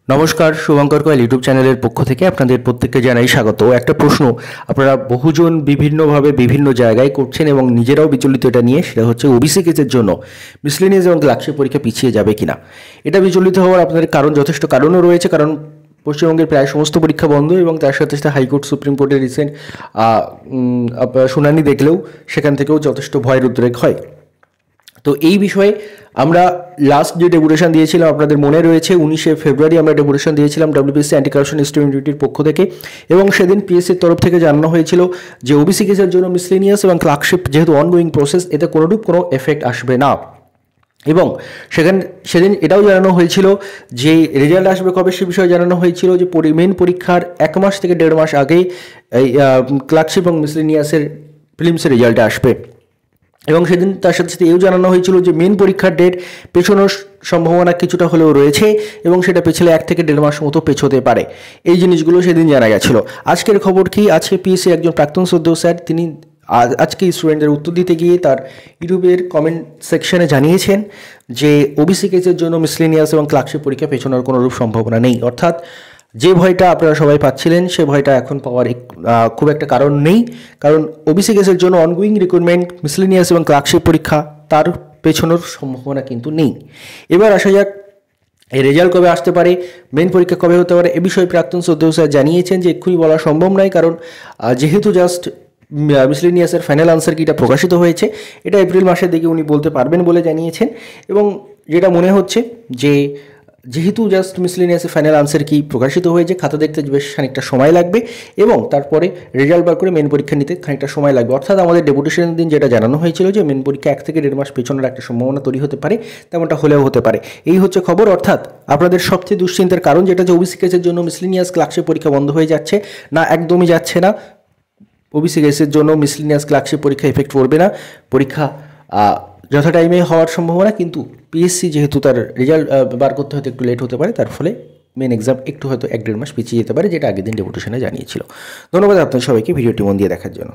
নমস্কার, Shubhankar coil YouTube চ্যানেলের পক্ষ থেকে আপনাদের প্রত্যেককে জানাই স্বাগত। একটা প্রশ্ন আপনারা বহুজন বিভিন্নভাবে বিভিন্ন জায়গায় করছেন এবং নিজেরাও বিচলিত এটা নিয়ে, সেটা হচ্ছে ওবিসি কেসের জন্য মিসলেনিয়াস এবং ক্লার্কশিপ পরীক্ষা পিছিয়ে যাবে কিনা। এটা বিচলিত হওয়ার আপনাদের কারণ, যথেষ্ট কারণও রয়েছে। কারণ পশ্চিমবঙ্গের প্রায় সমস্ত পরীক্ষা বন্ধ এবং তার সাথে সাথে হাইকোর্ট সুপ্রিম কোর্টের রিসেন্ট শুনানি দেখলেও সেখান থেকেও যথেষ্ট ভয়ের উদ্রেক হয়। তো এই বিষয়ে আমরা লাস্ট যে ডেপুটেশন দিয়েছিলাম আপনাদের মনে রয়েছে, 19শে ফেব্রুয়ারি আমরা ডেপুটেশন দিয়েছিলাম ডব্লিউবিসি অ্যান্টি কারাপশন ইনস্টিটিউটের পক্ষ থেকে, এবং সেদিন পিএসসির তরফ থেকে জানানো হয়েছিল যে ওবিসি কেসের জন্য মিসলেনিয়াস এবং ক্লার্কশিপ যেহেতু অনগোয়িং প্রসেস, এতে কোনোরূপ কোনো এফেক্ট আসবে না। এবং সেদিন এটাও জানানো হয়েছিল যে রেজাল্ট আসবে কবে সে বিষয়ে জানানো হয়েছিল যে মেন পরীক্ষার 1 মাস থেকে 1.5 মাস আগেই এই ক্লার্কশিপ এবং মিসলেনিয়াসের প্রিলিমসের রেজাল্ট আসবে। এবং সেদিন তার সাথে সাথে এও জানানো হয়েছিল যে মেন পরীক্ষার ডেট পেছনোর সম্ভাবনা কিছুটা হলেও রয়েছে এবং সেটা পেছলে 1 থেকে 1.5 মাস মতো পেছোতে পারে। এই জিনিসগুলো সেদিন জানা গেছিল। আজকের খবর কি, আজকে পিএসসি একজন প্রাক্তন শ্রদ্ধেয় স্যার তিনি আজকে স্টুডেন্টদের উত্তর দিতে গিয়ে তার ইউটিউবের কমেন্ট সেকশনে জানিয়েছেন যে ওবিসি কেসের জন্য মিসলেনিয়াস এবং ক্লার্কশিপ পরীক্ষা পেছনোর কোনোরূপ সম্ভাবনা নেই। অর্থাৎ যে ভয়টা আপনারা সবাই পাচ্ছিলেন সে ভয়টা এখন পাওয়ার খুব একটা কারণ নেই। কারণ ওবিসি কেসের জন্য অনগোয়িং রিক্রুটমেন্ট, মিসলেনিয়াস এবং ক্লার্কশিপ পরীক্ষা, তার পেছনোর সম্ভাবনা কিন্তু নেই। এবার আসা যাক এই রেজাল্ট কবে আসতে পারে, মেন পরীক্ষা কবে হতে পারে। এ বিষয়ে প্রাক্তন শ্রদ্ধেয় স্যার জানিয়েছেন যে এক্ষুনি বলা সম্ভব নয়, কারণ যেহেতু জাস্ট মিসলেনিয়াসের ফাইনাল আনসার কিটা প্রকাশিত হয়েছে, এটা এপ্রিল মাসের দিকে উনি বলতে পারবেন বলে জানিয়েছেন। এবং যেটা মনে হচ্ছে যে যেহেতু জাস্ট মিসলেনিয়াসের ফাইনাল আনসার কি প্রকাশিত হয়েছে, খাতা দেখতে বেশ খানিকটা সময় লাগবে এবং তারপরে রেজাল্ট বার করে মেন পরীক্ষা নিতে খানিকটা সময় লাগবে। অর্থাৎ আমাদের ডেপুটেশনের দিন যেটা জানানো হয়েছিল যে মেন পরীক্ষা 1 থেকে 1.5 মাস পেছনের একটা সম্ভাবনা তৈরি হতে পারে, তেমনটা হলেও হতে পারে। এই হচ্ছে খবর। অর্থাৎ আপনাদের সবচেয়ে দুশ্চিন্তার কারণ যেটা যে ওবিসি কেসের জন্য মিসলেনিয়াস ক্লার্কশিপ পরীক্ষা বন্ধ হয়ে যাচ্ছে না, একদমই যাচ্ছে না। ওবিসি কেসের জন্য মিসলেনিয়াস ক্লার্কশিপ পরীক্ষা এফেক্ট পড়বে না। পরীক্ষা যথা টাইমে হওয়ার সম্ভাবনা, কিন্তু পিএসসি যেহেতু তার রেজাল্ট বার করতে হয়তো একটু লেট হতে পারে, তার ফলে মেন এক্সাম একটু হয়তো 1-1.5 মাস পিছিয়ে যেতে পারে, যেটা আগের দিন ডেপুটেশনে জানিয়েছিল। ধন্যবাদ আপনাদের সবাইকে ভিডিওটি মন দিয়ে দেখার জন্য।